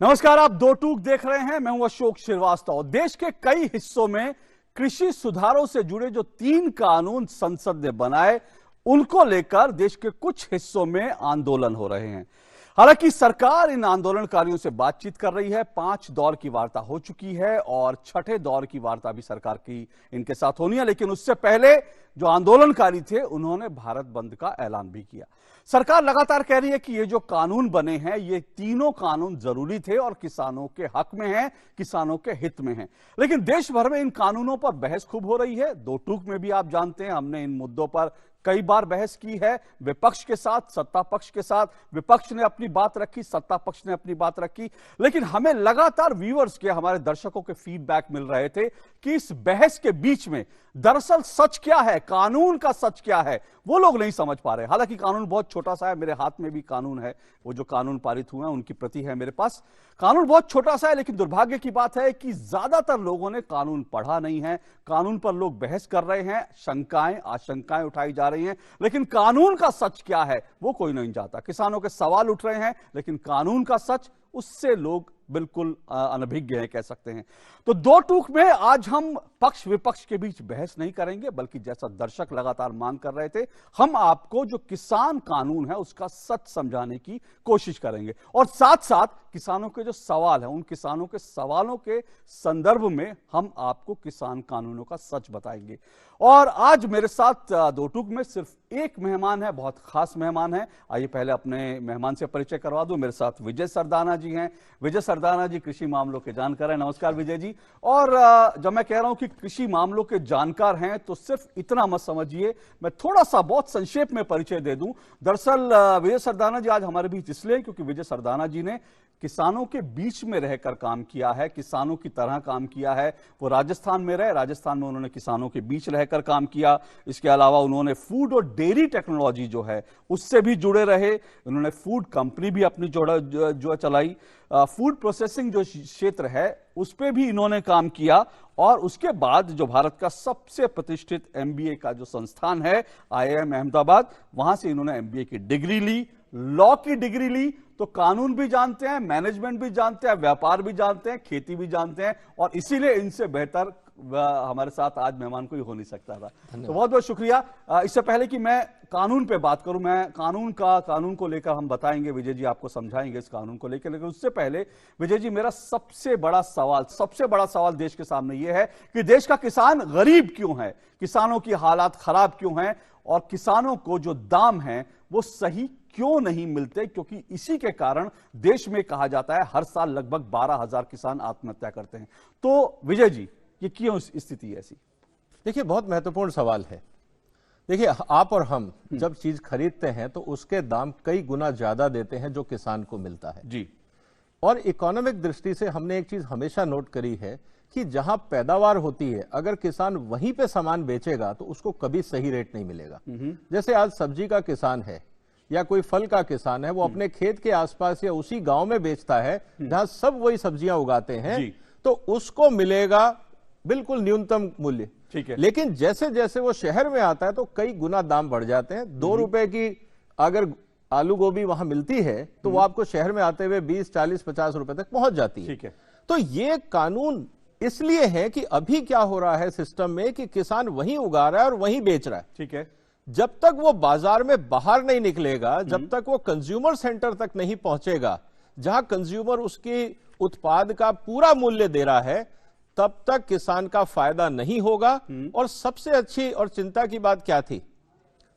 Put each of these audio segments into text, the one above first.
नमस्कार, आप दो टूक देख रहे हैं। मैं हूं अशोक श्रीवास्तव। देश के कई हिस्सों में कृषि सुधारों से जुड़े जो 3 कानून संसद ने बनाए, उनको लेकर देश के कुछ हिस्सों में आंदोलन हो रहे हैं। हालांकि सरकार इन आंदोलनकारियों से बातचीत कर रही है। 5 दौर की वार्ता हो चुकी है और 6ठे दौर की वार्ता भी सरकार की इनके साथ होनी है। लेकिन उससे पहले जो आंदोलनकारी थे, उन्होंने भारत बंद का ऐलान भी किया। सरकार लगातार कह रही है कि ये जो कानून बने हैं, ये तीनों कानून जरूरी थे और किसानों के हक में हैं, किसानों के हित में हैं। लेकिन देश भर में इन कानूनों पर बहस खूब हो रही है। दो टूक में भी आप जानते हैं, हमने इन मुद्दों पर कई बार बहस की है, विपक्ष के साथ, सत्ता पक्ष के साथ। विपक्ष ने अपनी बात रखी, सत्ता पक्ष ने अपनी बात रखी। लेकिन हमें लगातार व्यूअर्स के, हमारे दर्शकों के फीडबैक मिल रहे थे कि इस बहस के बीच में दरअसल सच क्या है, कानून का सच क्या है, वो लोग नहीं समझ पा रहे। हालांकि कानून बहुत छोटा सा है, मेरे हाथ में भी कानून है, वो जो कानून पारित हुए हैं उनकी प्रति है मेरे पास। कानून बहुत छोटा सा है, लेकिन दुर्भाग्य की बात है कि ज्यादातर लोगों ने कानून पढ़ा नहीं है। कानून पर लोग बहस कर रहे हैं, शंकाएं, आशंकाएं उठाई जा रही हैं, लेकिन कानून का सच क्या है वो कोई नहीं जानता। किसानों के सवाल उठ रहे हैं, लेकिन कानून का सच, उससे लोग बिल्कुल अनभिज्ञ हैं, कह सकते हैं। तो दो टूक में आज हम पक्ष विपक्ष के बीच बहस नहीं करेंगे, बल्कि जैसा दर्शक लगातार मांग कर रहे थे, हम आपको जो किसान कानून है उसका सच समझाने की कोशिश करेंगे। और साथ साथ किसानों के जो सवाल है, उन किसानों के सवालों के संदर्भ में हम आपको किसान कानूनों का सच बताएंगे। और आज मेरे साथ दो टूक में सिर्फ एक मेहमान है, बहुत खास मेहमान है। आइए पहले अपने मेहमान से परिचय करवा दूं। मेरे साथ विजय सरदाना जी हैं। विजय सरदाना जी कृषि मामलों के जानकार हैं। नमस्कार विजय जी। और जब मैं कह रहा हूं कि कृषि मामलों के जानकार हैं, तो सिर्फ इतना मत समझिए, मैं थोड़ा सा बहुत संक्षेप में परिचय दे दूं। दरअसल विजय सरदाना जी आज हमारे बीच इसलिए क्योंकि विजय सरदाना जी ने किसानों के बीच में रहकर काम किया है, किसानों की तरह काम किया है। वो राजस्थान में रहे, राजस्थान में उन्होंने किसानों के बीच रहकर काम किया। इसके अलावा उन्होंने फूड और डेयरी टेक्नोलॉजी जो है उससे भी जुड़े रहे। उन्होंने फूड कंपनी भी अपनी जो चलाई। फूड प्रोसेसिंग जो क्षेत्र है उस पर भी इन्होंने काम किया। और उसके बाद जो भारत का सबसे प्रतिष्ठित MBA का जो संस्थान है, IIM अहमदाबाद, वहां से इन्होंने MBA की डिग्री ली, लॉ की डिग्री ली। तो कानून भी जानते हैं, मैनेजमेंट भी जानते हैं, व्यापार भी जानते हैं, खेती भी जानते हैं। और इसीलिए इनसे बेहतर हमारे साथ आज मेहमान कोई हो नहीं सकता था। तो बहुत बहुत शुक्रिया। इससे पहले कि मैं कानून पे बात करूं, मैं कानून को लेकर हम बताएंगे, विजय जी आपको समझाएंगे इस कानून को लेकर। लेकिन उससे पहले विजय जी, मेरा सबसे बड़ा सवाल देश के सामने यह है कि देश का किसान गरीब क्यों है, किसानों की हालात खराब क्यों हैं, और किसानों को जो दाम है वो सही क्यों नहीं मिलते। क्योंकि इसी के कारण देश में कहा जाता है हर साल लगभग 12,000 किसान आत्महत्या करते हैं। तो विजय जी, ये क्यों स्थिति ऐसी? देखिए, बहुत महत्वपूर्ण सवाल है। देखिए, आप और हम जब चीज खरीदते हैं तो उसके दाम कई गुना ज्यादा देते हैं जो किसान को मिलता है जी। और इकोनॉमिक दृष्टि से हमने एक चीज हमेशा नोट करी है कि जहां पैदावार होती है, अगर किसान वहीं पे सामान बेचेगा तो उसको कभी सही रेट नहीं मिलेगा। जैसे आज सब्जी का किसान है या कोई फल का किसान है, वो अपने खेत के आसपास या उसी गांव में बेचता है जहां सब वही सब्जियां उगाते हैं, तो उसको मिलेगा बिल्कुल न्यूनतम मूल्य। ठीक है। लेकिन जैसे जैसे वो शहर में आता है तो कई गुना दाम बढ़ जाते हैं। 2 रुपए की अगर आलू गोभी वहां मिलती है तो वो आपको शहर में आते हुए 20, 40, 50 रुपए तक पहुंच जाती है। ठीक है। तो ये कानून इसलिए है कि अभी क्या हो रहा है सिस्टम में कि किसान वहीं उगा रहा है और वहीं बेच रहा है। ठीक है। जब तक वो बाजार में बाहर नहीं निकलेगा, जब तक वो कंज्यूमर सेंटर तक नहीं पहुंचेगा जहां कंज्यूमर उसके उत्पाद का पूरा मूल्य दे रहा है, तब तक किसान का फायदा नहीं होगा। और सबसे अच्छी और चिंता की बात क्या थी,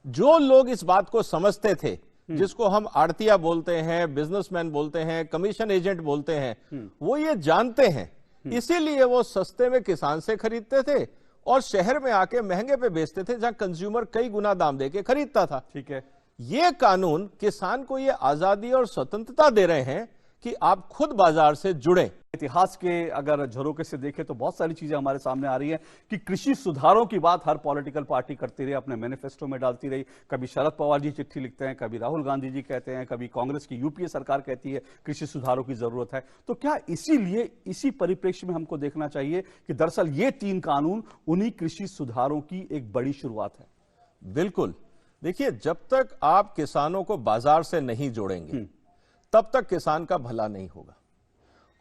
जो लोग इस बात को समझते थे, जिसको हम आड़तिया बोलते हैं, बिजनेसमैन बोलते हैं, कमीशन एजेंट बोलते हैं, वो ये जानते हैं, इसीलिए वो सस्ते में किसान से खरीदते थे और शहर में आके महंगे पे बेचते थे जहां कंज्यूमर कई गुना दाम देके खरीदता था। ठीक है। ये कानून किसान को ये आजादी और स्वतंत्रता दे रहे हैं कि आप खुद बाजार से जुड़े। इतिहास के अगर झरोके से देखें तो बहुत सारी चीजें हमारे सामने आ रही हैं कि कृषि सुधारों की बात हर पॉलिटिकल पार्टी करती रही, अपने मैनिफेस्टो में डालती रही। कभी शरद पवार जी चिट्ठी लिखते हैं, कभी राहुल गांधी जी कहते हैं, कभी कांग्रेस की UPA सरकार कहती है कृषि सुधारों की जरूरत है। तो क्या इसीलिए इसी परिप्रेक्ष्य में हमको देखना चाहिए कि दरअसल ये 3 कानून उन्हीं कृषि सुधारों की एक बड़ी शुरुआत है? बिल्कुल। देखिए, जब तक आप किसानों को बाजार से नहीं जोड़ेंगे तब तक किसान का भला नहीं होगा।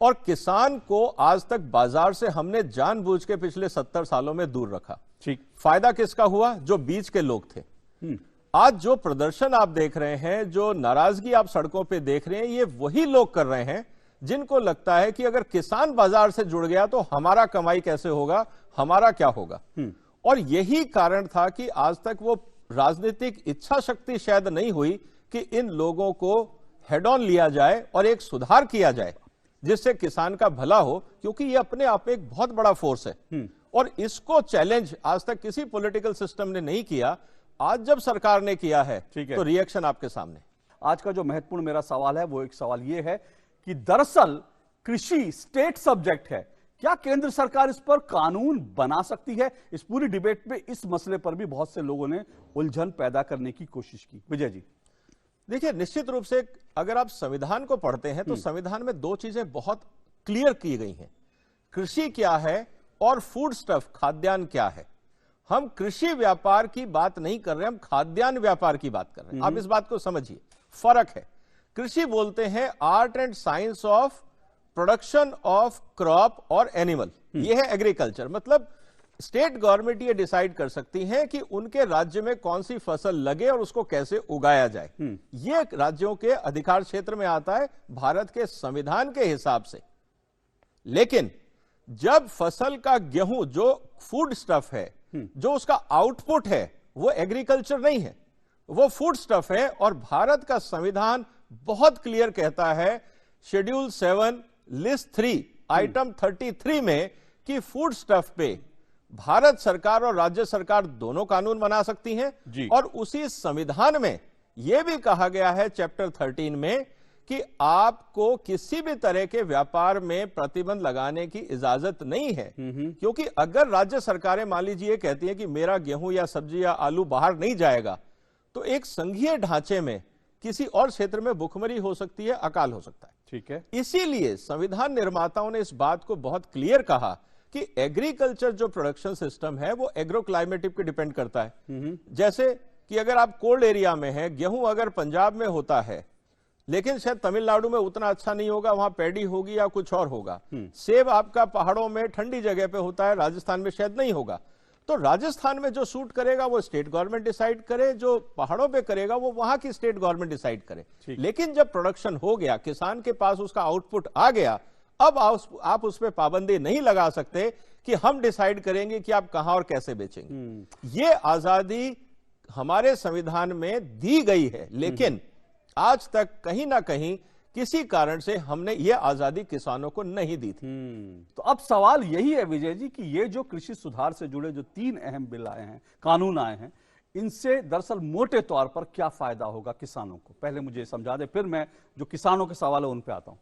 और किसान को आज तक बाजार से हमने जानबूझ के पिछले 70 सालों में दूर रखा। ठीक। फायदा किसका हुआ? जो बीच के लोग थे। आज जो प्रदर्शन आप देख रहे हैं, जो नाराजगी आप सड़कों पे देख रहे हैं, ये वही लोग कर रहे हैं जिनको लगता है कि अगर किसान बाजार से जुड़ गया तो हमारा कमाई कैसे होगा, हमारा क्या होगा। और यही कारण था कि आज तक वो राजनीतिक इच्छा शक्ति शायद नहीं हुई कि इन लोगों को हेड ऑन लिया जाए और एक सुधार किया जाए जिससे किसान का भला हो, क्योंकि ये अपने आप में एक बहुत बड़ा फोर्स है और इसको चैलेंज आज तक किसी पॉलिटिकल सिस्टम ने नहीं किया। आज जब सरकार ने किया है तो रिएक्शन आपके सामने। आज का जो महत्वपूर्ण मेरा सवाल है वो एक सवाल ये है कि दरअसल कृषि स्टेट सब्जेक्ट है, क्या केंद्र सरकार इस पर कानून बना सकती है? इस पूरी डिबेट में इस मसले पर भी बहुत से लोगों ने उलझन पैदा करने की कोशिश की। विजय जी, देखिए, निश्चित रूप से अगर आप संविधान को पढ़ते हैं तो संविधान में दो चीजें बहुत क्लियर की गई हैं। कृषि क्या है और फूड स्टफ, खाद्यान्न क्या है। हम कृषि व्यापार की बात नहीं कर रहे, हम खाद्यान्न व्यापार की बात कर रहे हैं। आप इस बात को समझिए, फर्क है। कृषि बोलते हैं art and science of production of crop और एनिमल, ये है एग्रीकल्चर। मतलब स्टेट गवर्नमेंट ये डिसाइड कर सकती है कि उनके राज्य में कौन सी फसल लगे और उसको कैसे उगाया जाए। ये राज्यों के अधिकार क्षेत्र में आता है भारत के संविधान के हिसाब से। लेकिन जब फसल का गेहूं, जो फूड स्टफ है, जो उसका आउटपुट है, वो एग्रीकल्चर नहीं है, वो फूड स्टफ है। और भारत का संविधान बहुत क्लियर कहता है, शेड्यूल 7 लिस्ट 3 आइटम 33 में, कि फूड स्टफ पे भारत सरकार और राज्य सरकार दोनों कानून बना सकती हैं। और उसी संविधान में यह भी कहा गया है चैप्टर 13 में कि आपको किसी भी तरह के व्यापार में प्रतिबंध लगाने की इजाजत नहीं है। क्योंकि अगर राज्य सरकारें मान लीजिए कहती हैं कि मेरा गेहूं या सब्जी या आलू बाहर नहीं जाएगा, तो एक संघीय ढांचे में किसी और क्षेत्र में भुखमरी हो सकती है, अकाल हो सकता है। ठीक है। इसीलिए संविधान निर्माताओं ने इस बात को बहुत क्लियर कहा कि एग्रीकल्चर जो प्रोडक्शन सिस्टम है वो एग्रो क्लाइमेटिक पे डिपेंड करता है। जैसे कि अगर आप कोल्ड एरिया में है, गेहूं अगर पंजाब में होता है लेकिन शायद तमिलनाडु में उतना अच्छा नहीं होगा, वहां पैडी होगी या कुछ और होगा। सेब आपका पहाड़ों में ठंडी जगह पे होता है, राजस्थान में शायद नहीं होगा। तो राजस्थान में जो सूट करेगा वो स्टेट गवर्नमेंट डिसाइड करे, जो पहाड़ों पे करेगा वो वहां की स्टेट गवर्नमेंट डिसाइड करे। लेकिन जब प्रोडक्शन हो गया, किसान के पास उसका आउटपुट आ गया, अब आप उस पर पाबंदी नहीं लगा सकते कि हम डिसाइड करेंगे कि आप कहां और कैसे बेचेंगे। ये आजादी हमारे संविधान में दी गई है, लेकिन आज तक कहीं ना कहीं किसी कारण से हमने ये आजादी किसानों को नहीं दी थी। तो अब सवाल यही है विजय जी कि ये जो कृषि सुधार से जुड़े जो 3 अहम बिल आए हैं, कानून आए हैं, इनसे दरअसल मोटे तौर पर क्या फायदा होगा किसानों को? पहले मुझे समझा दे, फिर मैं जो किसानों के सवाल है उन पे आता हूं।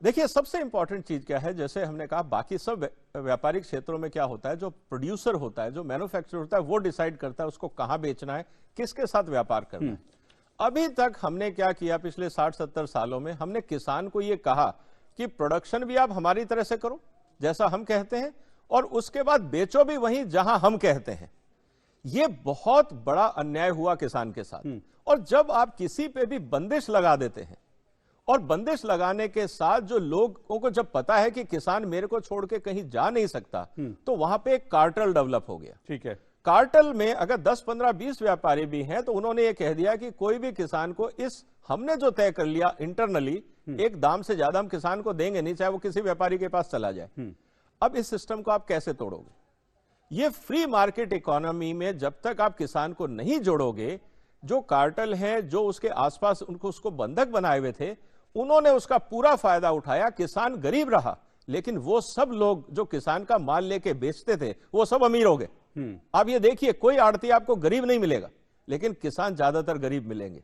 देखिए, सबसे इंपॉर्टेंट चीज क्या है, जैसे हमने कहा बाकी सब व्यापारिक क्षेत्रों में क्या होता है, जो प्रोड्यूसर होता है, जो मैन्युफैक्चरर होता है, वो डिसाइड करता है उसको कहां बेचना है, किसके साथ व्यापार करना है। अभी तक हमने क्या किया, पिछले 60-70 सालों में हमने किसान को यह कहा कि प्रोडक्शन भी आप हमारी तरह से करो जैसा हम कहते हैं, और उसके बाद बेचो भी वहीं जहां हम कहते हैं। यह बहुत बड़ा अन्याय हुआ किसान के साथ। और जब आप किसी पे भी बंदिश लगा देते हैं, और बंदिश लगाने के साथ जो लोगों को जब पता है कि किसान मेरे को छोड़ के कहीं जा नहीं सकता, तो वहां पे एक कार्टेल डेवलप हो गया। ठीक है। कार्टेल में अगर 10, 15, 20 व्यापारी भी हैं, तो उन्होंने ये कह दिया कि कोई भी किसान को हमने जो तय कर लिया इंटरनली, एक दाम से ज्यादा हम किसान को देंगे नहीं, चाहे वो किसी व्यापारी के पास चला जाए। अब इस सिस्टम को आप कैसे तोड़ोगे? ये फ्री मार्केट इकोनॉमी में जब तक आप किसान को नहीं जोड़ोगे, जो कार्टेल है, जो उसके आसपास उसको बंधक बनाए हुए थे, उन्होंने उसका पूरा फायदा उठाया। किसान गरीब रहा, लेकिन वो सब लोग जो किसान का माल लेके बेचते थे वो सब अमीर हो गए। आप ये देखिए, कोई आड़ती आपको गरीब नहीं मिलेगा, लेकिन किसान ज्यादातर गरीब मिलेंगे।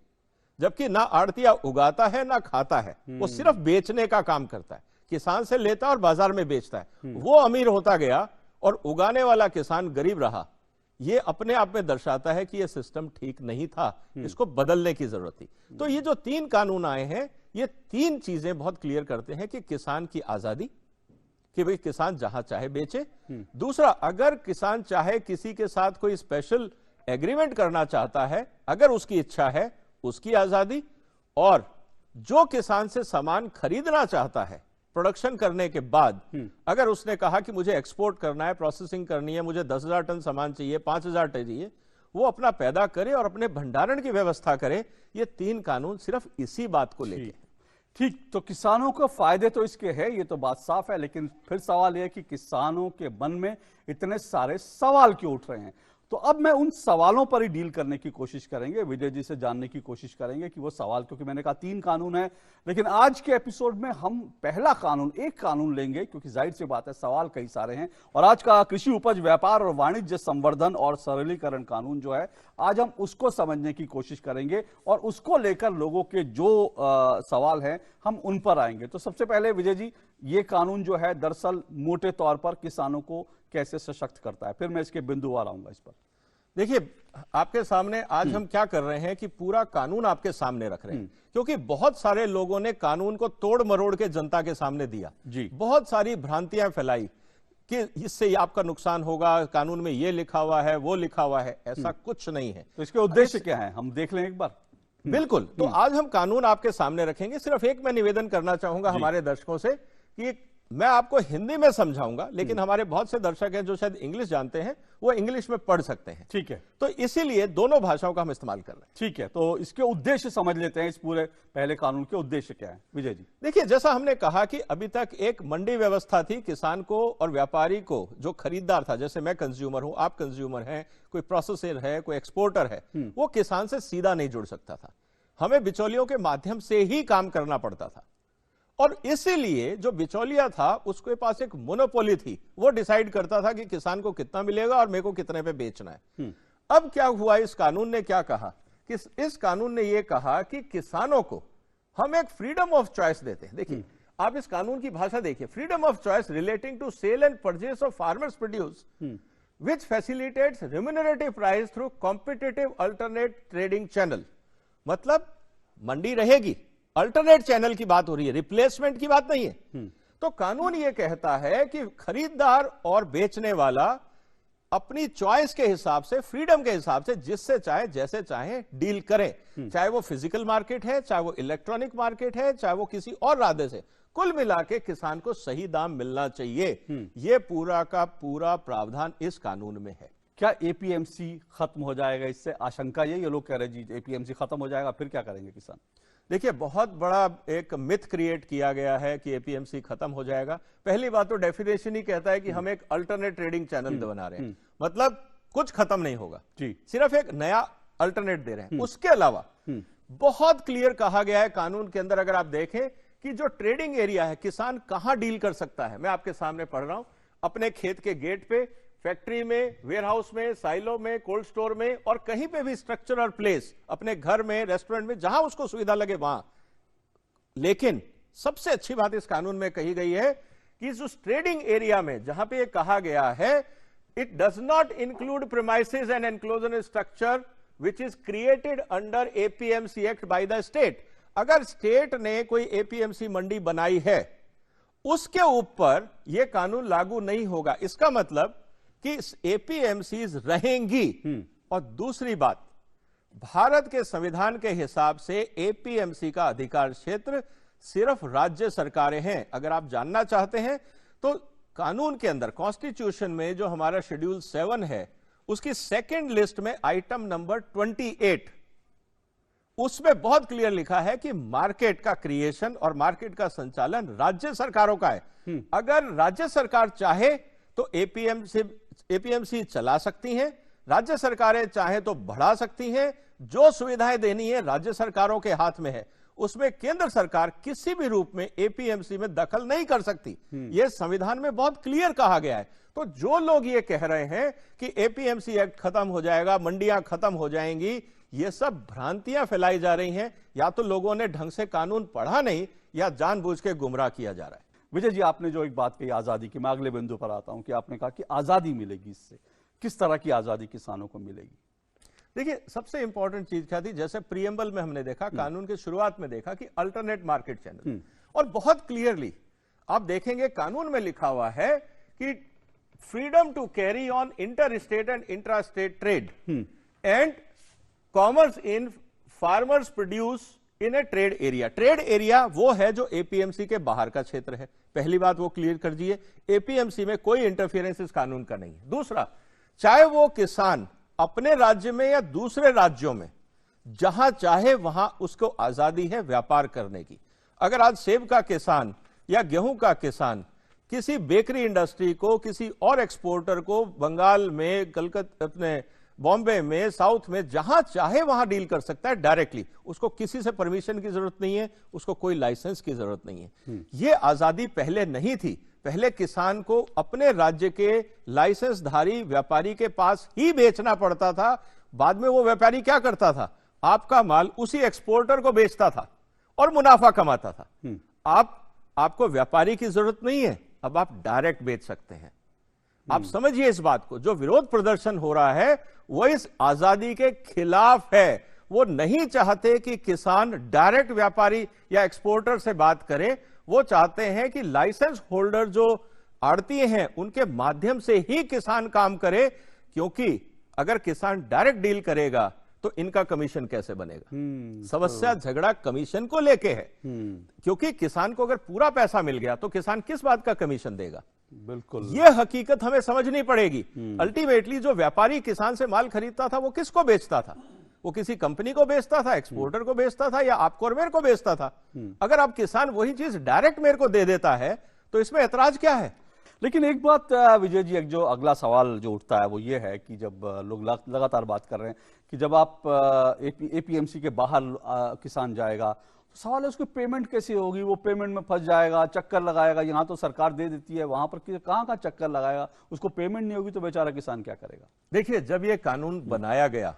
जबकि ना आड़तिया उगाता है ना खाता है, वो सिर्फ बेचने का काम करता है, किसान से लेता है और बाजार में बेचता है। वो अमीर होता गया और उगाने वाला किसान गरीब रहा। ये अपने आप में दर्शाता है कि यह सिस्टम ठीक नहीं था, इसको बदलने की जरूरत थी। तो ये जो 3 कानून आए हैं, ये 3 चीजें बहुत क्लियर करते हैं कि किसान की आजादी, कि भाई किसान जहां चाहे बेचे। दूसरा, अगर किसान चाहे किसी के साथ कोई स्पेशल एग्रीमेंट करना चाहता है, अगर उसकी इच्छा है, उसकी आजादी। और जो किसान से सामान खरीदना चाहता है, प्रोडक्शन करने के बाद अगर उसने कहा कि मुझे एक्सपोर्ट करना है, प्रोसेसिंग करनी है, मुझे 10,000 टन सामान चाहिए, 5,000 टन चाहिए, वो अपना पैदा करे और अपने भंडारण की व्यवस्था करे। ये 3 कानून सिर्फ इसी बात को लेके। ठीक, तो किसानों को फायदे तो इसके है, ये तो बात साफ है, लेकिन फिर सवाल यह है कि किसानों के मन में इतने सारे सवाल क्यों उठ रहे हैं। तो अब मैं उन सवालों पर ही डील करने की कोशिश करेंगे, विजय जी से जानने की कोशिश करेंगे कि वो सवाल, क्योंकि मैंने कहा 3 कानून है, लेकिन आज के एपिसोड में हम पहला कानून, एक कानून लेंगे, क्योंकि जाहिर सी बात है सवाल कई सारे हैं। और आज का कृषि उपज व्यापार और वाणिज्य संवर्धन और सरलीकरण कानून जो है, आज हम उसको समझने की कोशिश करेंगे और उसको लेकर लोगों के जो सवाल हैं हम उन पर आएंगे। तो सबसे पहले विजय जी, ये कानून जो है दरअसल मोटे तौर पर किसानों को कैसे सशक्त करता है, फिर मैं इसके बिंदुवार आऊंगा इस पर। देखिए, आपके सामने आज हम क्या कर रहे हैं कि पूरा कानून आपके सामने रख रहे हैं, क्योंकि बहुत सारे लोगों ने कानून को तोड़ मरोड़ के जनता के सामने दिया जी। बहुत सारी भ्रांतियां फैलाई कि इससे आपका नुकसान होगा, कानून में ये लिखा हुआ है, वो लिखा हुआ है। ऐसा कुछ नहीं है। तो इसके उद्देश्य क्या है, हम देख लें एक बार। बिल्कुल। तो आज हम कानून आपके सामने रखेंगे। सिर्फ एक मैं निवेदन करना चाहूंगा हमारे दर्शकों से कि मैं आपको हिंदी में समझाऊंगा, लेकिन हमारे बहुत से दर्शक हैं जो शायद इंग्लिश जानते हैं, वो इंग्लिश में पढ़ सकते हैं। ठीक है, तो इसीलिए दोनों भाषाओं का हम इस्तेमाल कर रहे हैं। ठीक है, तो इसके उद्देश्य समझ लेते हैं। इस पूरे पहले कानून के उद्देश्य क्या है विजय जी? देखिए, जैसा हमने कहा कि अभी तक एक मंडी व्यवस्था थी, किसान को और व्यापारी को, जो खरीदार था, जैसे मैं कंज्यूमर हूं, आप कंज्यूमर हैं, कोई प्रोसेसर है, कोई एक्सपोर्टर है, वो किसान से सीधा नहीं जुड़ सकता था। हमें बिचौलियों के माध्यम से ही काम करना पड़ता था। और इसीलिए जो बिचौलिया था उसके पास एक मोनोपोली थी, वो डिसाइड करता था कि किसान को कितना मिलेगा और मेरे को कितने पे बेचना है। अब क्या हुआ, इस कानून ने क्या कहा कि इस कानून ने यह कहा कि किसानों को हम एक फ्रीडम ऑफ चॉइस देते हैं। देखिए, आप इस कानून की भाषा देखिए, freedom of choice relating to sale and purchase of farmers produce which facilitates remunerative price through competitive alternate trading channel. मतलब मंडी रहेगी, अल्टरनेट चैनल की बात हो रही है, रिप्लेसमेंट की बात नहीं है। तो कानून यह कहता है कि खरीदार और बेचने वाला अपनी चॉइस के हिसाब से, फ्रीडम के हिसाब से, जिससे चाहे जैसे चाहे डील करें, चाहे वो फिजिकल मार्केट है, चाहे वो इलेक्ट्रॉनिक मार्केट है, चाहे वो किसी और रास्ते से। कुल मिला के किसान को सही दाम मिलना चाहिए। यह पूरा का पूरा प्रावधान इस कानून में है। क्या एपीएमसी खत्म हो जाएगा इससे? आशंका ये लोग कह रहे हैं जी एपीएमसी खत्म हो जाएगा, फिर क्या करेंगे किसान? देखिए, बहुत बड़ा एक मिथ क्रिएट किया गया है कि एपीएमसी खत्म हो जाएगा। पहली बात तो डेफिनेशन ही कहता है कि हम एक अल्टरनेट ट्रेडिंग चैनल बना रहे हैं, मतलब कुछ खत्म नहीं होगा जी, सिर्फ एक नया अल्टरनेट दे रहे हैं। उसके अलावा बहुत क्लियर कहा गया है कानून के अंदर, अगर आप देखें कि जो ट्रेडिंग एरिया है, किसान कहां डील कर सकता है। मैं आपके सामने पढ़ रहा हूं, अपने खेत के गेट पे, फैक्ट्री में, वेयरहाउस में, साइलो में, कोल्ड स्टोर में, और कहीं पे भी स्ट्रक्चरल प्लेस, अपने घर में, रेस्टोरेंट में, जहां उसको सुविधा लगे वहां। लेकिन सबसे अच्छी बात इस कानून में कही गई है कि उस ट्रेडिंग एरिया में जहां पे कहा गया है, it does not include premises and enclosure structure which is created under APMC act by the state. अगर स्टेट ने कोई एपीएमसी मंडी बनाई है, उसके ऊपर यह कानून लागू नहीं होगा। इसका मतलब कि एपीएमसीज रहेंगी। और दूसरी बात, भारत के संविधान के हिसाब से एपीएमसी का अधिकार क्षेत्र सिर्फ राज्य सरकारें हैं। अगर आप जानना चाहते हैं तो कानून के अंदर, कॉन्स्टिट्यूशन में जो हमारा शेड्यूल 7 है, उसकी सेकंड लिस्ट में आइटम नंबर 28, उसमें बहुत क्लियर लिखा है कि मार्केट का क्रिएशन और मार्केट का संचालन राज्य सरकारों का है। अगर राज्य सरकार चाहे तो एपीएमसी चला सकती हैं, राज्य सरकारें चाहे तो बढ़ा सकती हैं। जो सुविधाएं देनी है राज्य सरकारों के हाथ में है, उसमें केंद्र सरकार किसी भी रूप में एपीएमसी में दखल नहीं कर सकती। यह संविधान में बहुत क्लियर कहा गया है। तो जो लोग ये कह रहे हैं कि एपीएमसी एक्ट खत्म हो जाएगा, मंडियां खत्म हो जाएंगी, ये सब भ्रांतियां फैलाई जा रही हैं। या तो लोगों ने ढंग से कानून पढ़ा नहीं, या जानबूझ के गुमराह किया जा रहा है। विजय जी, आपने जो एक बात कही आजादी की, मैं अगले बिंदु पर आता हूं कि आपने कहा कि आजादी मिलेगी इससे, किस तरह की आजादी किसानों को मिलेगी? देखिए, सबसे इंपॉर्टेंट चीज क्या थी, जैसे प्रीएम्बल में हमने देखा, कानून की शुरुआत में देखा कि अल्टरनेट मार्केट चैनल, और बहुत क्लियरली आप देखेंगे कानून में लिखा हुआ है कि freedom to carry on inter state and intra state trade and commerce in farmers produce in a trade area. Trade area वो है जो एपीएमसी के बाहर का क्षेत्र है, पहली बात वो क्लियर कर दीजिए, एपीएमसी में कोई इंटरफियरेंस इस कानून का नहीं है। दूसरा, चाहे वो किसान अपने राज्य में या दूसरे राज्यों में जहां चाहे वहां उसको आजादी है व्यापार करने की। अगर आज सेब का किसान या गेहूं का किसान किसी बेकरी इंडस्ट्री को, किसी और एक्सपोर्टर को बंगाल में, कलकत्ता, अपने बॉम्बे में, साउथ में, जहां चाहे वहां डील कर सकता है डायरेक्टली, उसको किसी से परमिशन की जरूरत नहीं है, उसको कोई लाइसेंस की जरूरत नहीं है। यह आजादी पहले नहीं थी। पहले किसान को अपने राज्य के लाइसेंसधारी व्यापारी के पास ही बेचना पड़ता था। बाद में वो व्यापारी क्या करता था, आपका माल उसी एक्सपोर्टर को बेचता था और मुनाफा कमाता था। आपको व्यापारी की जरूरत नहीं है, अब आप डायरेक्ट बेच सकते हैं। आप समझिए इस बात को, जो विरोध प्रदर्शन हो रहा है वो इस आजादी के खिलाफ है। वो नहीं चाहते कि किसान डायरेक्ट व्यापारी या एक्सपोर्टर से बात करे, वो चाहते हैं कि लाइसेंस होल्डर जो आड़ती हैं उनके माध्यम से ही किसान काम करे, क्योंकि अगर किसान डायरेक्ट डील करेगा तो इनका कमीशन कैसे बनेगा। समस्या झगड़ा कमीशन को लेके है, क्योंकि किसान को अगर पूरा पैसा मिल गया तो किसान किस बात का कमीशन देगा। बिल्कुल, यह हकीकत हमें समझनी पड़ेगी। अल्टीमेटली जो व्यापारी किसान से माल खरीदता था वो किसको बेचता था, वो किसी कंपनी को बेचता था, एक्सपोर्टर को बेचता था, या आपको और मेरे को बेचता था। अगर आप किसान वही चीज डायरेक्ट मेरे को दे देता है तो इसमें ऐतराज क्या है। लेकिन एक बात विजय जी, एक जो अगला सवाल जो उठता है वो ये है कि जब लोग लगातार बात कर रहे हैं कि जब आप एपीएमसी के बाहर किसान जाएगा तो सवाल है उसकी पेमेंट कैसे होगी, वो पेमेंट में फंस जाएगा, चक्कर लगाएगा। यहाँ तो सरकार दे देती है, वहां पर कहाँ का चक्कर लगाएगा, उसको पेमेंट नहीं होगी तो बेचारा किसान क्या करेगा। देखिए, जब ये कानून बनाया गया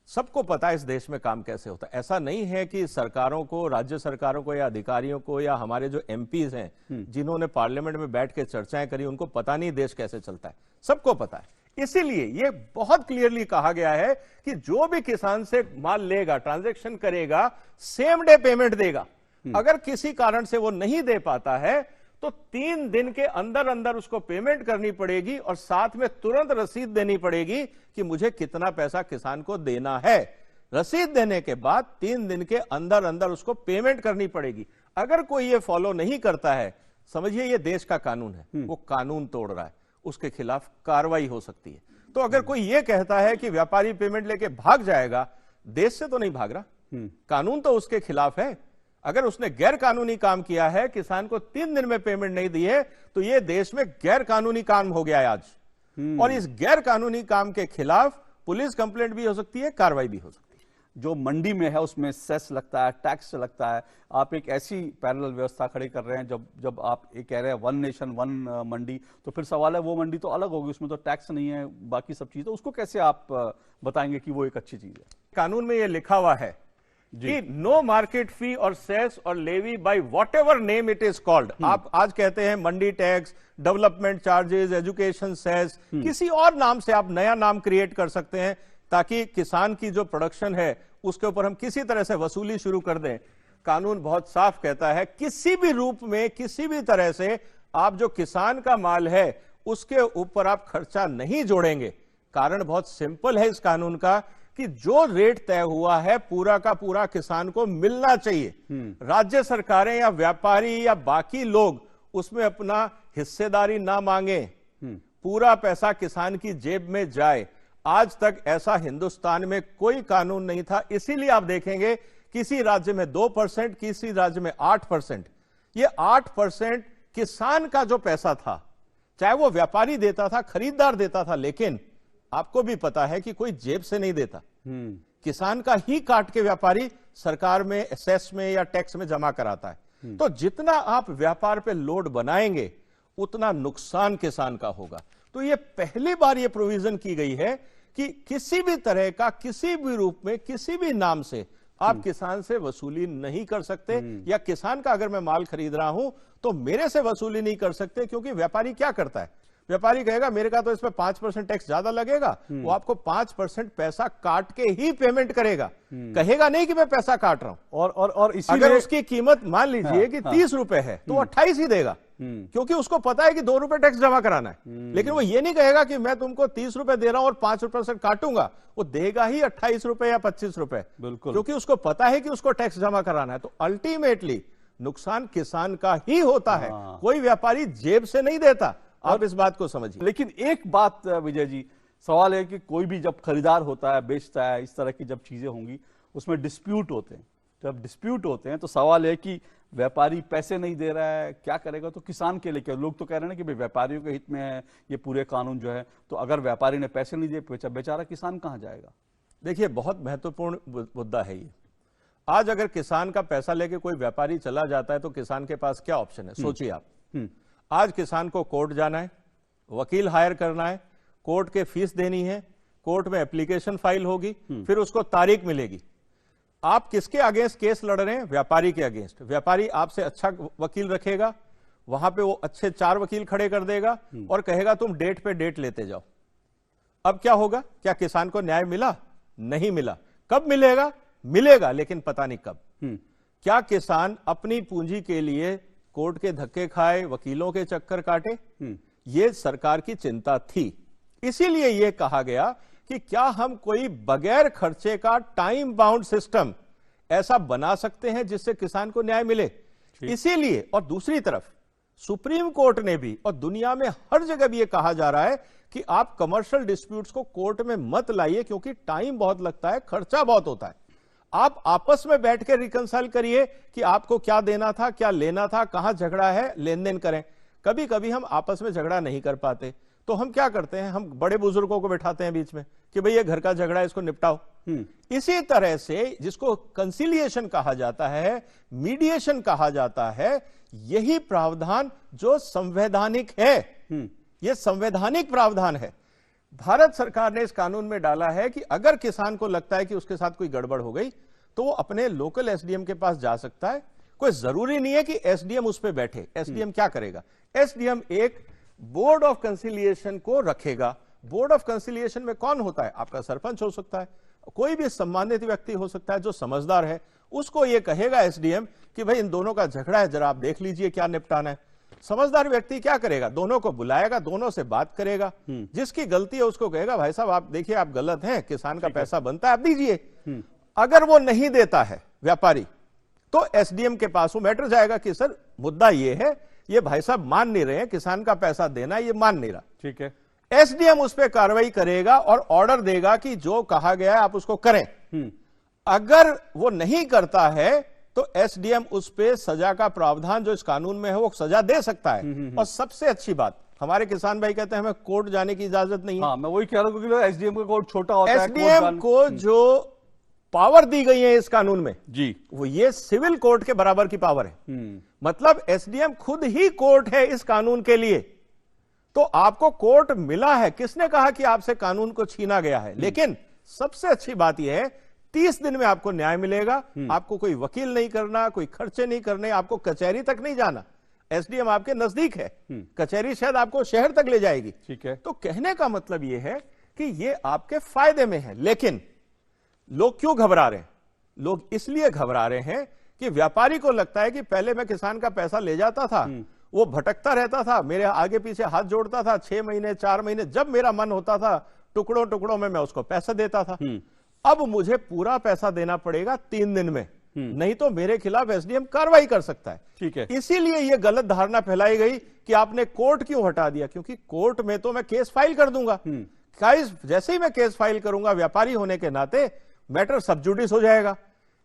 सबको पता है इस देश में काम कैसे होता है। ऐसा नहीं है कि सरकारों को, राज्य सरकारों को या अधिकारियों को या हमारे जो एमपीज हैं जिन्होंने पार्लियामेंट में बैठ के चर्चाएं करी, उनको पता नहीं देश कैसे चलता है, सबको पता है। इसीलिए ये बहुत क्लियरली कहा गया है कि जो भी किसान से माल लेगा, ट्रांजैक्शन करेगा, सेम डे पेमेंट देगा। अगर किसी कारण से वो नहीं दे पाता है तो 3 दिन के अंदर अंदर उसको पेमेंट करनी पड़ेगी और साथ में तुरंत रसीद देनी पड़ेगी कि मुझे कितना पैसा किसान को देना है। रसीद देने के बाद 3 दिन के अंदर अंदर उसको पेमेंट करनी पड़ेगी। अगर कोई ये फॉलो नहीं करता है, समझिए ये देश का कानून है, वो कानून तोड़ रहा है, उसके खिलाफ कार्रवाई हो सकती है। तो अगर कोई ये कहता है कि व्यापारी पेमेंट लेके भाग जाएगा, देश से तो नहीं भाग रहा, कानून तो उसके खिलाफ है। अगर उसने गैर कानूनी काम किया है, किसान को 3 दिन में पेमेंट नहीं दी है, तो यह देश में गैर कानूनी काम हो गया है आज। और इस गैर कानूनी काम के खिलाफ पुलिस कंप्लेंट भी हो सकती है, कार्रवाई भी हो सकती है। जो मंडी में है उसमें सेस लगता है, टैक्स लगता है। आप एक ऐसी पैरेलल व्यवस्था खड़ी कर रहे हैं जब आप ये कह रहे हैं वन नेशन वन मंडी, तो फिर सवाल है वो मंडी तो अलग होगी, उसमें तो टैक्स नहीं है, बाकी सब चीजें, उसको कैसे आप बताएंगे कि वो एक अच्छी चीज है। कानून में यह लिखा हुआ है कि नो मार्केट फी और सेस और levy by whatever name it is called. आप आज कहते हैं mandi tax, development charges, education cess, किसी और नाम से आप नया नाम क्रिएट कर सकते हैं ताकि किसान की जो प्रोडक्शन है उसके ऊपर हम किसी तरह से वसूली शुरू कर दें। कानून बहुत साफ कहता है किसी भी रूप में, किसी भी तरह से आप जो किसान का माल है उसके ऊपर आप खर्चा नहीं जोड़ेंगे। कारण बहुत सिंपल है इस कानून का कि जो रेट तय हुआ है पूरा का पूरा किसान को मिलना चाहिए। राज्य सरकारें या व्यापारी या बाकी लोग उसमें अपना हिस्सेदारी ना मांगे, पूरा पैसा किसान की जेब में जाए। आज तक ऐसा हिंदुस्तान में कोई कानून नहीं था। इसीलिए आप देखेंगे किसी राज्य में 2%, किसी राज्य में 8%। ये 8% किसान का जो पैसा था, चाहे वो व्यापारी देता था, खरीदार देता था, लेकिन आपको भी पता है कि कोई जेब से नहीं देता, किसान का ही काट के व्यापारी सरकार में, सेस में या टैक्स में जमा कराता है। तो जितना आप व्यापार पे लोड बनाएंगे उतना नुकसान किसान का होगा। तो ये पहली बार ये प्रोविजन की गई है कि किसी भी तरह का, किसी भी रूप में, किसी भी नाम से आप किसान से वसूली नहीं कर सकते, या किसान का अगर मैं माल खरीद रहा हूं तो मेरे से वसूली नहीं कर सकते। क्योंकि व्यापारी क्या करता है, व्यापारी कहेगा मेरे का तो इसमें 5% टैक्स ज्यादा लगेगा, वो आपको 5% पैसा काट के ही पेमेंट करेगा, कहेगा नहीं कि मैं पैसा काट रहा हूं। और अगर उसकी कीमत मान लीजिए कि 30 रुपए है तो वो 28 ही देगा, क्योंकि उसको पता है कि 2 रुपए टैक्स जमा कराना है। लेकिन वो ये नहीं कहेगा कि मैं तुमको 30 रुपए दे रहा हूं और 5% काटूंगा, वो देगा ही 28 रुपए या 25 रुपए, क्योंकि उसको पता है कि उसको टैक्स जमा कराना है। तो अल्टीमेटली नुकसान किसान का ही होता है, कोई व्यापारी जेब से नहीं देता। आप इस बात को समझिए। लेकिन एक बात विजय जी, सवाल है कि कोई भी जब खरीदार होता है, बेचता है, इस तरह की जब चीजें होंगी उसमें डिस्प्यूट होते हैं। जब डिस्प्यूट होते हैं तो सवाल है कि व्यापारी पैसे नहीं दे रहा है, क्या करेगा? तो किसान के लिए क्या? लोग तो कह रहे हैं कि भाई व्यापारियों के हित में है ये पूरे कानून जो है, तो अगर व्यापारी ने पैसे नहीं दिए, बेचारा किसान कहाँ जाएगा? देखिए, बहुत महत्वपूर्ण मुद्दा है ये। आज अगर किसान का पैसा लेके कोई व्यापारी चला जाता है तो किसान के पास क्या ऑप्शन है? सोचिए आप। आज किसान को कोर्ट जाना है, वकील हायर करना है, कोर्ट के फीस देनी है, कोर्ट में एप्लीकेशन फाइल होगी, फिर उसको तारीख मिलेगी। आप किसके अगेंस्ट केस लड़ रहे हैं? व्यापारी के अगेंस्ट। व्यापारी आपसे अच्छा वकील रखेगा, वहां पे वो अच्छे 4 वकील खड़े कर देगा और कहेगा तुम डेट पे डेट लेते जाओ। अब क्या होगा? क्या किसान को न्याय मिला? नहीं मिला। कब मिलेगा? मिलेगा, लेकिन पता नहीं कब। क्या किसान अपनी पूंजी के लिए कोर्ट के धक्के खाए, वकीलों के चक्कर काटे? ये सरकार की चिंता थी। इसीलिए यह कहा गया कि क्या हम कोई बगैर खर्चे का टाइम बाउंड सिस्टम ऐसा बना सकते हैं जिससे किसान को न्याय मिले। इसीलिए, और दूसरी तरफ सुप्रीम कोर्ट ने भी, और दुनिया में हर जगह भी यह कहा जा रहा है कि आप कमर्शियल डिस्प्यूट्स को कोर्ट में मत लाइए, क्योंकि टाइम बहुत लगता है, खर्चा बहुत होता है। आप आपस में बैठ के रिकंसाइल करिए कि आपको क्या देना था, क्या लेना था, कहां झगड़ा है, लेन देन करें। कभी कभी हम आपस में झगड़ा नहीं कर पाते तो हम क्या करते हैं? हम बड़े बुजुर्गों को बिठाते हैं बीच में कि भाई ये घर का झगड़ा है, इसको निपटाओ। इसी तरह से जिसको कंसिलिएशन कहा जाता है, मीडिएशन कहा जाता है, यही प्रावधान जो संवैधानिक है, यह संवैधानिक प्रावधान है। भारत सरकार ने इस कानून में डाला है कि अगर किसान को लगता है कि उसके साथ कोई गड़बड़ हो गई तो वो अपने लोकल एसडीएम के पास जा सकता है। कोई जरूरी नहीं है कि एसडीएम उस पर बैठे। एसडीएम क्या करेगा? एसडीएम एक बोर्ड ऑफ कंसिलिएशन को रखेगा। बोर्ड ऑफ कंसिलिएशन में कौन होता है? आपका सरपंच हो सकता है, कोई भी सम्मानित व्यक्ति हो सकता है जो समझदार है। उसको यह कहेगा एसडीएम कि भाई इन दोनों का झगड़ा है, जरा आप देख लीजिए क्या निपटाना है। समझदार व्यक्ति क्या करेगा? दोनों को बुलाएगा, दोनों से बात करेगा, जिसकी गलती है उसको कहेगा भाई साहब आप देखिए आप गलत हैं, किसान का पैसा बनता है, आप दीजिए। अगर वो नहीं देता है व्यापारी तो एसडीएम के पास वो मैटर जाएगा कि सर मुद्दा ये है, ये भाई साहब मान नहीं रहे हैं, किसान का पैसा देना ये मान नहीं रहा। ठीक है, एसडीएम उस पर कार्रवाई करेगा और ऑर्डर देगा कि जो कहा गया है आप उसको करें। अगर वो नहीं करता है तो एसडीएम उस पे सजा का प्रावधान जो इस कानून में है वो सजा दे सकता है। और सबसे अच्छी बात, हमारे किसान भाई कहते हैं हमें कोर्ट जाने की इजाजत नहीं है। हाँ, मैं वही कह रहा हूं कि एसडीएम का कोर्ट छोटा होता है। एसडीएम को जो पावर दी गई है इस कानून में जी, वो ये सिविल कोर्ट के बराबर की पावर है। मतलब एसडीएम खुद ही कोर्ट है इस कानून के लिए। तो आपको कोर्ट मिला है, किसने कहा कि आपसे कानून को छीना गया है? लेकिन सबसे अच्छी बात यह है 30 दिन में आपको न्याय मिलेगा। आपको कोई वकील नहीं करना, कोई खर्चे नहीं करने, आपको कचहरी तक नहीं जाना। एसडीएम आपके नजदीक है, कचहरी शायद आपको शहर तक ले जाएगी। ठीक है, तो कहने का मतलब यह है कि यह आपके फायदे में है। लेकिन लोग क्यों घबरा रहे हैं? लोग इसलिए घबरा रहे हैं कि व्यापारी को लगता है कि पहले मैं किसान का पैसा ले जाता था, वो भटकता रहता था, मेरे आगे पीछे हाथ जोड़ता था, 6 महीने 4 महीने, जब मेरा मन होता था टुकड़ों टुकड़ों में मैं उसको पैसा देता था। अब मुझे पूरा पैसा देना पड़ेगा 3 दिन में, नहीं तो मेरे खिलाफ एसडीएम कार्रवाई कर सकता है। ठीक है, इसीलिए यह गलत धारणा फैलाई गई कि आपने कोर्ट क्यों हटा दिया, क्योंकि कोर्ट में तो मैं केस फाइल कर दूंगा। जैसे ही मैं केस फाइल करूंगा व्यापारी होने के नाते मैटर सब जुडिस हो जाएगा।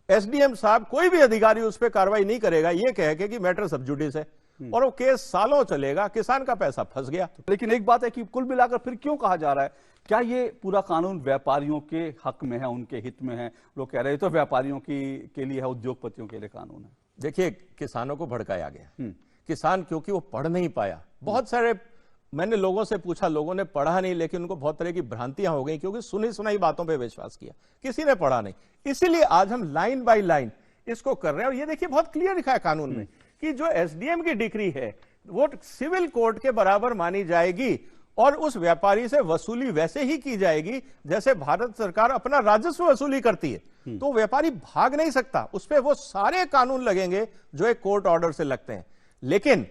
एसडीएम साहब कोई भी अधिकारी उस पर कार्रवाई नहीं करेगा ये कह के कि मैटर सब जुडिस है, और वो केस सालों चलेगा, किसान का पैसा फंस गया। लेकिन एक बात है कि कुल मिलाकर फिर क्यों कहा जा रहा है, क्या ये पूरा कानून व्यापारियों के हक में है, उनके हित में है? लोग कह रहे हैं तो व्यापारियों के लिए है, उद्योगपतियों के लिए कानून है। देखिए, किसानों को भड़काया गया। किसान क्योंकि वो पढ़ नहीं पाया। बहुत सारे मैंने लोगों से पूछा, लोगों ने पढ़ा नहीं, लेकिन उनको बहुत तरह की भ्रांतियां हो गई क्योंकि सुनी सुनाई बातों पे विश्वास किया, किसी ने पढ़ा नहीं। इसीलिए आज हम लाइन बाय लाइन इसको कर रहे हैं। और ये देखिए बहुत क्लियर लिखा है कानून में कि जो एसडीएम की डिक्री है वो सिविल कोर्ट के बराबर मानी जाएगी और उस व्यापारी से वसूली वैसे ही की जाएगी जैसे भारत सरकार अपना राजस्व वसूली करती है। तो व्यापारी भाग नहीं सकता, उस पर वो सारे कानून लगेंगे जो एक कोर्ट ऑर्डर से लगते हैं। लेकिन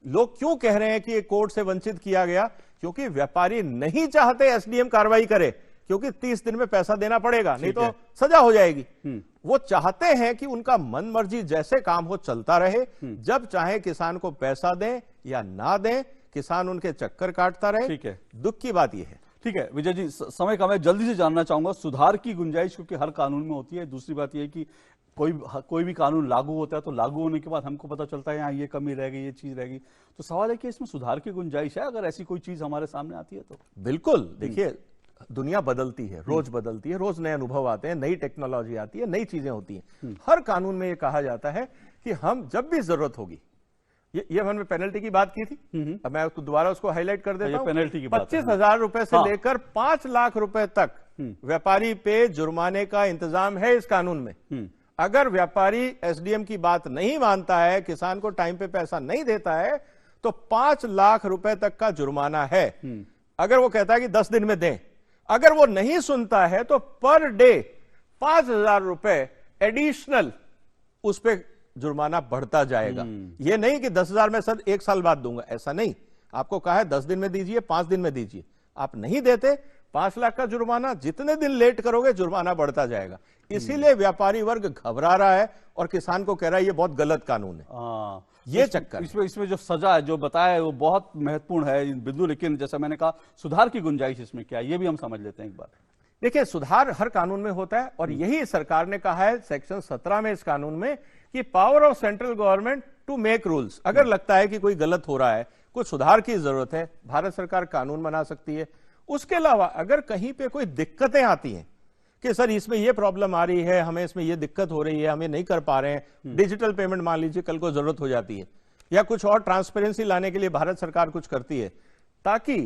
लोग क्यों कह रहे हैं कि ये कोर्ट से वंचित किया गया? क्योंकि व्यापारी नहीं चाहते एसडीएम कार्रवाई करे, क्योंकि 30 दिन में पैसा देना पड़ेगा, नहीं तो है। सजा हो जाएगी। वो चाहते हैं कि उनका मन मर्जी जैसे काम हो चलता रहे, जब चाहे किसान को पैसा दें या ना दें, किसान उनके चक्कर काटता रहे। ठीक है। दुख की बात यह है। ठीक है विजय जी, समय कम है, जल्दी से जानना चाहूंगा सुधार की गुंजाइश क्योंकि हर कानून में होती है। दूसरी बात यह है कि कोई भी कानून लागू होता है तो लागू होने के बाद हमको पता चलता है यहाँ ये कमी रह गई, ये चीज रह गई। तो सवाल है कि इसमें सुधार की गुंजाइश है अगर ऐसी कोई चीज हमारे सामने आती है तो? बिल्कुल, देखिए दुनिया बदलती है, रोज बदलती है, रोज नए अनुभव आते हैं, नई टेक्नोलॉजी आती है, नई चीजें होती हैं। हर कानून में यह कहा जाता है कि हम जब भी जरूरत होगी, ये हमने पेनल्टी की बात की थी, अब मैं उसको दोबारा उसको हाईलाइट कर देता हूं। पेनल्टी की बात 25,000 रुपए से लेकर 5 लाख रुपए तक व्यापारी पे जुर्माने का इंतजाम है इस कानून में। अगर व्यापारी एसडीएम की बात नहीं मानता है, किसान को टाइम पे पैसा नहीं देता है, तो 5 लाख रुपए तक का जुर्माना है। अगर वो कहता है कि 10 दिन में दें, अगर वो नहीं सुनता है तो पर डे 5,000 रुपए एडिशनल उस पर जुर्माना बढ़ता जाएगा। ये नहीं कि 10,000 में सर 1 साल बाद दूंगा, ऐसा नहीं। आपको कहा है 10 दिन में दीजिए, 5 दिन में दीजिए, आप नहीं देते 5 लाख का जुर्माना, जितने दिन लेट करोगे जुर्माना बढ़ता जाएगा। इसीलिए व्यापारी वर्ग घबरा रहा है और किसान को कह रहा है ये बहुत गलत कानून है। ये चक्कर इसमें जो सजा है, जो बताया है, वो बहुत महत्वपूर्ण है बिंदु। लेकिन जैसा मैंने कहा, सुधार की गुंजाइश इसमें क्या है, ये भी हम समझ लेते हैं एक बार। देखिए, सुधार हर कानून में होता है और यही सरकार ने कहा है सेक्शन 17 में इस कानून में कि power of central government to make rules. अगर लगता है कि कोई गलत हो रहा है, कुछ सुधार की जरूरत है, भारत सरकार कानून बना सकती है। उसके अलावा अगर कहीं पे कोई दिक्कतें आती हैं कि सर इसमें ये प्रॉब्लम आ रही है, हमें इसमें ये दिक्कत हो रही है, हमें नहीं कर पा रहे हैं, डिजिटल पेमेंट मान लीजिए कल को जरूरत हो जाती है, या कुछ और ट्रांसपेरेंसी लाने के लिए भारत सरकार कुछ करती है, ताकि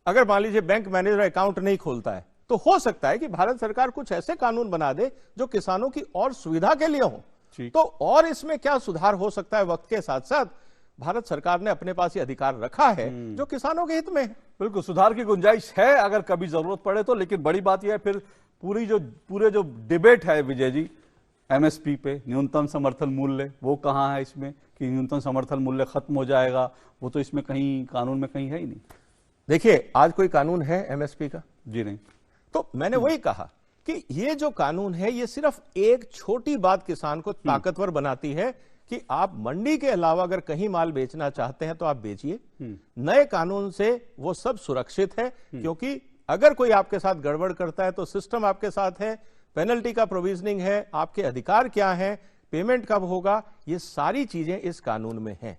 अगर मान लीजिए बैंक मैनेजर अकाउंट नहीं खोलता है, तो हो सकता है कि भारत सरकार कुछ ऐसे कानून बना दे जो किसानों की और सुविधा के लिए हो। तो और इसमें क्या सुधार हो सकता है, वक्त के साथ साथ भारत सरकार ने अपने पास ये अधिकार रखा है जो किसानों के हित में है। बिल्कुल, सुधार की गुंजाइश है अगर कभी जरूरत पड़े तो। लेकिन बड़ी बात यह है फिर पूरे जो डिबेट है विजय जी, एमएसपी पे, न्यूनतम समर्थन मूल्य, वो कहाँ है इसमें कि न्यूनतम समर्थन मूल्य खत्म हो जाएगा? वो तो इसमें कहीं कानून में कहीं है ही नहीं। देखिए, आज कोई कानून है एमएसपी का? जी नहीं। तो मैंने वही कहा कि ये जो कानून है, ये सिर्फ एक छोटी बात किसान को ताकतवर बनाती है कि आप मंडी के अलावा अगर कहीं माल बेचना चाहते हैं तो आप बेचिए। नए कानून से वो सब सुरक्षित है, क्योंकि अगर कोई आपके साथ गड़बड़ करता है तो सिस्टम आपके साथ है, पेनल्टी का प्रोविजनिंग है, आपके अधिकार क्या है, पेमेंट कब होगा, ये सारी चीजें इस कानून में हैं।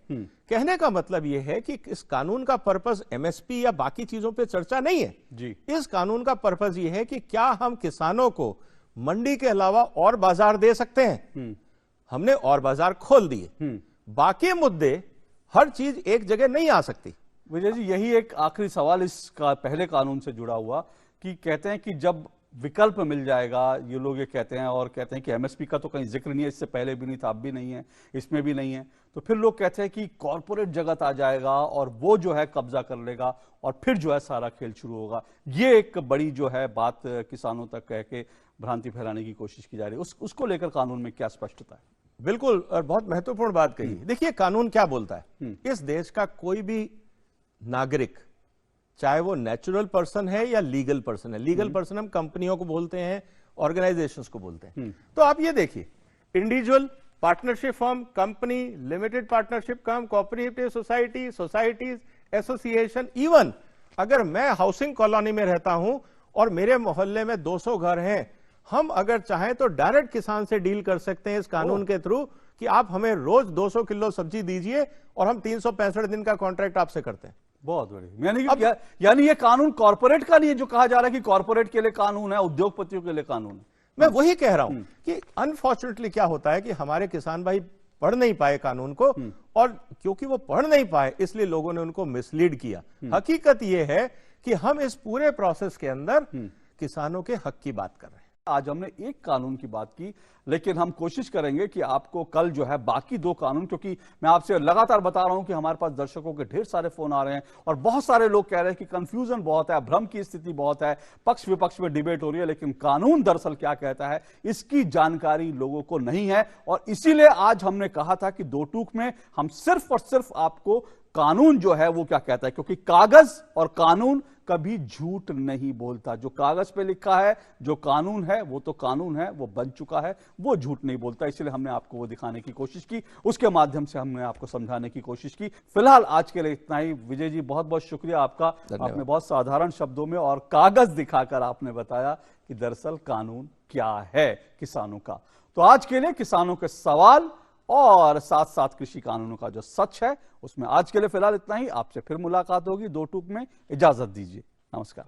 कहने का मतलब यह है कि इस कानून का पर्पस एमएसपी या बाकी चीजों पे चर्चा नहीं है जी। इस कानून का पर्पस यह है कि क्या हम किसानों को मंडी के अलावा और बाजार दे सकते हैं। हमने और बाजार खोल दिए, बाकी मुद्दे, हर चीज एक जगह नहीं आ सकती। विजय जी, यही एक आखिरी सवाल इसका पहले कानून से जुड़ा हुआ कि कहते हैं कि जब विकल्प मिल जाएगा, ये लोग ये कहते हैं और कहते हैं कि एमएसपी का तो कहीं जिक्र नहीं है, इससे पहले भी नहीं था, अब भी नहीं है, इसमें भी नहीं है, तो फिर लोग कहते हैं कि कॉरपोरेट जगत आ जाएगा और वो जो है कब्जा कर लेगा और फिर जो है सारा खेल शुरू होगा। ये एक बड़ी जो है बात किसानों तक कह के भ्रांति फैलाने की कोशिश की जा रही है, उसको लेकर कानून में क्या स्पष्टता है? बिल्कुल, और बहुत महत्वपूर्ण बात कही। देखिए, कानून क्या बोलता है, इस देश का कोई भी नागरिक, चाहे वो नेचुरल पर्सन है या लीगल पर्सन है, लीगल पर्सन हम कंपनियों को बोलते हैं, ऑर्गेनाइजेशंस को बोलते हैं, तो आप ये देखिए, individual, partnership firm, company, limited partnership cum, cooperative society, societies, association, even अगर मैं हाउसिंग कॉलोनी में रहता हूं और मेरे मोहल्ले में 200 घर हैं, हम अगर चाहें तो डायरेक्ट किसान से डील कर सकते हैं इस कानून के थ्रू कि आप हमें रोज 200 किलो सब्जी दीजिए और हम 365 दिन का कॉन्ट्रैक्ट आपसे करते हैं। बहुत बढ़िया। यानी ये कानून कॉर्पोरेट का नहीं है, जो कहा जा रहा है कि कॉर्पोरेट के लिए कानून है, उद्योगपतियों के लिए कानून है। मैं वही कह रहा हूं कि अनफॉर्चुनेटली क्या होता है कि हमारे किसान भाई पढ़ नहीं पाए कानून को, और क्योंकि वो पढ़ नहीं पाए इसलिए लोगों ने उनको मिसलीड किया। हकीकत यह है कि हम इस पूरे प्रोसेस के अंदर किसानों के हक की बात कर रहे हैं। आज हमने एक कानून की बात की, लेकिन हम कोशिश करेंगे कि आपको कल जो है बाकी 2 कानून, क्योंकि मैं आपसे लगातार बता रहा हूं कि हमारे पास दर्शकों के ढेर सारे फोन आ रहे हैं और बहुत सारे लोग कह रहे हैं कि कंफ्यूजन बहुत है, भ्रम की स्थिति बहुत है, पक्ष विपक्ष में डिबेट हो रही है, लेकिन कानून दरअसल क्या कहता है इसकी जानकारी लोगों को नहीं है। और इसीलिए आज हमने कहा था कि 2 टूक में हम सिर्फ और सिर्फ आपको कानून जो है वो क्या कहता है, क्योंकि कागज और कानून कभी झूठ नहीं बोलता। जो कागज पे लिखा है, जो कानून है, वो तो कानून है, वो बन चुका है, वो झूठ नहीं बोलता। इसलिए हमने आपको वो दिखाने की कोशिश की, उसके माध्यम से हमने आपको समझाने की कोशिश की। फिलहाल आज के लिए इतना ही। विजय जी, बहुत बहुत शुक्रिया आपका। आपने बहुत साधारण शब्दों में और कागज दिखाकर आपने बताया कि दरअसल कानून क्या है किसानों का। तो आज के लिए किसानों के सवाल और साथ साथ कृषि कानूनों का जो सच है, उसमें आज के लिए फिलहाल इतना ही। आपसे फिर मुलाकात होगी 2 टूक में। इजाजत दीजिए, नमस्कार।